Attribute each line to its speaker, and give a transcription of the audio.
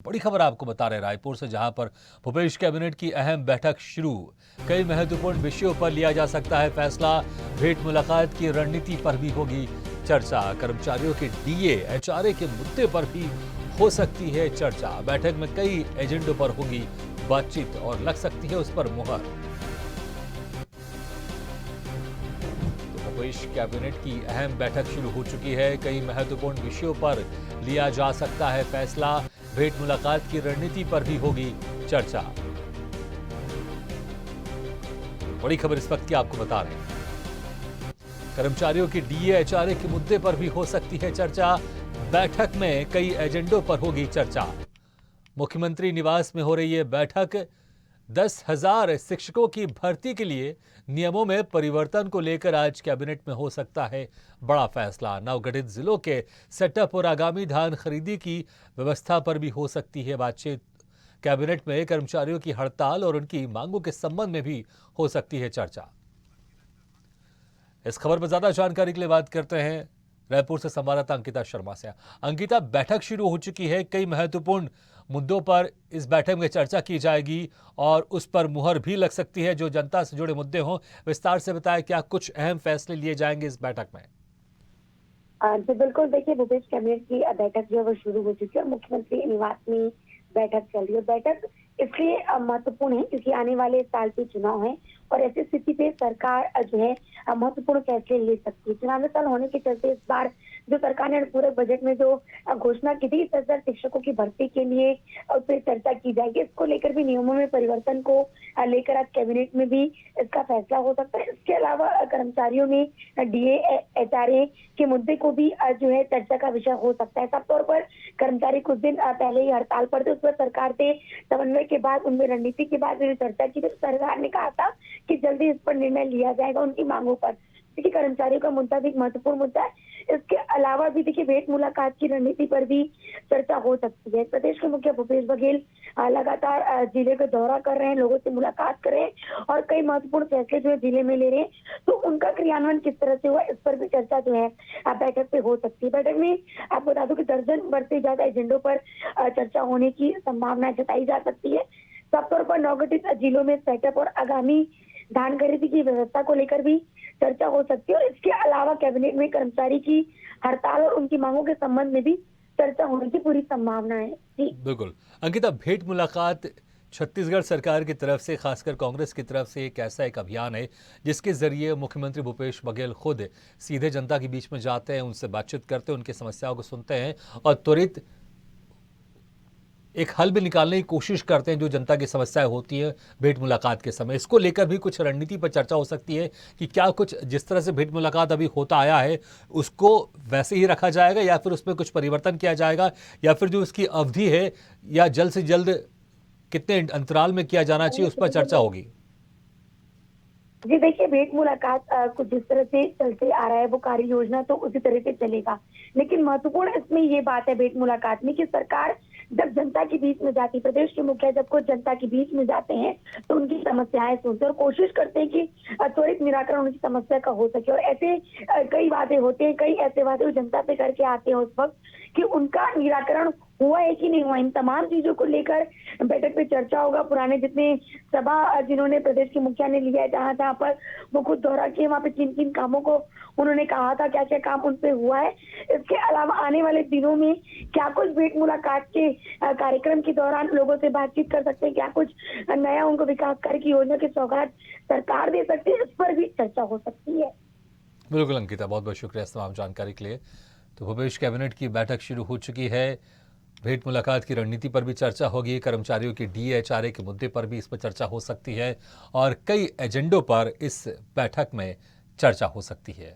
Speaker 1: बड़ी खबर आपको बता रहे रायपुर से, जहां पर भूपेश कैबिनेट की अहम बैठक शुरू। कई महत्वपूर्ण विषयों पर लिया जा सकता है फैसला। भेंट मुलाकात की रणनीति पर भी होगी चर्चा। कर्मचारियों के डीए एचआरए के मुद्दे पर भी हो सकती है चर्चा। बैठक में कई एजेंडों पर होगी बातचीत और लग सकती है उस पर मुहर। भूपेश कैबिनेट की अहम बैठक शुरू हो चुकी है। कई महत्वपूर्ण विषयों पर लिया जा सकता है फैसला। भेंट मुलाकात की रणनीति पर भी होगी चर्चा। बड़ी खबर इस वक्त की आपको बता रहे हैं। कर्मचारियों की डीए एचआरए के मुद्दे पर भी हो सकती है चर्चा। बैठक में कई एजेंडों पर होगी चर्चा। मुख्यमंत्री निवास में हो रही है बैठक। 10,000 शिक्षकों की भर्ती के लिए नियमों में परिवर्तन को लेकर आज कैबिनेट में हो सकता है बड़ा फैसला। नवगठित जिलों के सेटअप और आगामी धान खरीदी की व्यवस्था पर भी हो सकती है बातचीत। कैबिनेट में कर्मचारियों की हड़ताल और उनकी मांगों के संबंध में भी हो सकती है चर्चा। इस खबर पर ज्यादा जानकारी के लिए बात करते हैं रायपुर से संवाददाता अंकिता शर्मा से। अंकिता, बैठक शुरू हो चुकी है। कई महत्वपूर्ण मुद्दों पर इस बैठक में चर्चा की जाएगी और उस पर मुहर भी लग सकती है जो जनता से जुड़े मुद्दे हों। विस्तार से बताएं, क्या कुछ अहम फैसले लिए जाएंगे इस बैठक में?
Speaker 2: जी बिल्कुल, देखिए भूपेश कैबिनेट की बैठक जो है वो शुरू हो चुकी है और मुख्यमंत्री निवास में बैठक चल रही है। बैठक इसलिए महत्वपूर्ण है क्योंकि आने वाले साल के चुनाव है और ऐसी स्थिति पे सरकार जो है महत्वपूर्ण फैसले ले सकती है। चुनावी साल होने के चलते इस बार जो सरकार ने पूरे बजट में जो घोषणा की थी 10,000 शिक्षकों की भर्ती के लिए उस पर चर्चा की जाएगी। इसको लेकर भी नियमों में परिवर्तन को लेकर आज कैबिनेट में भी इसका फैसला हो सकता है। इसके अलावा कर्मचारियों में डीए एचआरए के मुद्दे को भी जो है चर्चा का विषय हो सकता है। साफ तौर पर कर्मचारी कुछ दिन पहले ही हड़ताल पर थे, उस पर सरकार से समन्वय के बाद उनमें रणनीति के बाद जो चर्चा की थी, सरकार ने कहा था कि जल्दी इस पर निर्णय लिया जाएगा उनकी मांगों पर। देखिए कर्मचारियों का मुद्दा भी एक महत्वपूर्ण मुद्दा है। इसके अलावा भी देखिए भेंट मुलाकात की रणनीति पर भी चर्चा हो सकती है। प्रदेश के मुखिया भूपेश बघेल लगातार जिले का दौरा कर रहे हैं, लोगों से मुलाकात कर रहे हैं और कई महत्वपूर्ण फैसले जो है जिले में ले रहे हैं, तो उनका क्रियान्वयन किस तरह से हुआ इस पर भी चर्चा जो है बैठक पे हो सकती है। बैठक में आपको बता दूं कि दर्जन बढ़ से ज्यादा एजेंडों पर चर्चा होने की संभावना जताई जा सकती है। साफ तौर पर नवगठित जिलों में सेटअप और आगामी धान खरीदी की व्यवस्था को लेकर भी चर्चा हो सकती है और इसके अलावा कैबिनेट में कर्मचारी की हड़ताल और उनकी मांगों के संबंध में भी चर्चा होने की पूरी संभावना है। जी
Speaker 1: बिल्कुल अंकिता, भेंट मुलाकात छत्तीसगढ़ सरकार की तरफ से, खासकर कांग्रेस की तरफ से एक ऐसा एक अभियान है जिसके जरिए मुख्यमंत्री भूपेश बघेल खुद सीधे जनता के बीच में जाते हैं, उनसे बातचीत करते हैं, उनकी समस्याओं को सुनते हैं और त्वरित एक हल भी निकालने की कोशिश करते हैं जो जनता की समस्याएं होती हैं भेंट मुलाकात के समय। इसको लेकर भी कुछ रणनीति पर चर्चा हो सकती है कि क्या कुछ जिस तरह से भेंट मुलाकात अभी होता आया है उसको वैसे ही रखा जाएगा या फिर उसमें कुछ परिवर्तन किया जाएगा, या फिर जो उसकी अवधि है या जल्द से जल्द कितने अंतराल में किया जाना चाहिए उस पर चर्चा होगी।
Speaker 2: जी देखिए भेंट मुलाकात कुछ जिस तरह से चलते आ रहा है वो कार्य योजना तो उसी तरह से चलेगा, लेकिन महत्वपूर्ण इसमें ये बात है भेंट मुलाकात में कि सरकार जब जनता के बीच में जाती, प्रदेश के मुखिया जब कुछ जनता के बीच में जाते हैं तो उनकी समस्याएं सुनते हैं और कोशिश करते हैं कि त्वरित निराकरण उनकी समस्या का हो सके। और ऐसे कई वादे होते हैं, कई ऐसे वादे वो जनता से करके आते हैं उस वक्त कि उनका निराकरण हुआ है कि नहीं हुआ। इन तमाम चीजों को लेकर बैठक पे चर्चा होगा। पुराने जितने सभा जिन्होंने प्रदेश के मुखिया ने लिया है, जहां जहां पर वो खुद दौरा किए, वहां पे किन किन कामों को उन्होंने कहा था, क्या क्या काम उन पे हुआ है। इसके अलावा आने वाले दिनों में क्या कुछ भेंट मुलाकात के कार्यक्रम के दौरान लोगों से बातचीत कर सकते हैं, क्या कुछ नया उनको विकास कार्य की योजना की सौगात सरकार दे सकती है, इस पर भी चर्चा हो सकती है।
Speaker 1: बिल्कुल अंकिता, बहुत बहुत शुक्रिया इस तमाम जानकारी के लिए। तो भूपेश कैबिनेट की बैठक शुरू हो चुकी है। भेंट मुलाकात की रणनीति पर भी चर्चा होगी। कर्मचारियों की डीएचआरए के मुद्दे पर भी इस पर चर्चा हो सकती है और कई एजेंडों पर इस बैठक में चर्चा हो सकती है।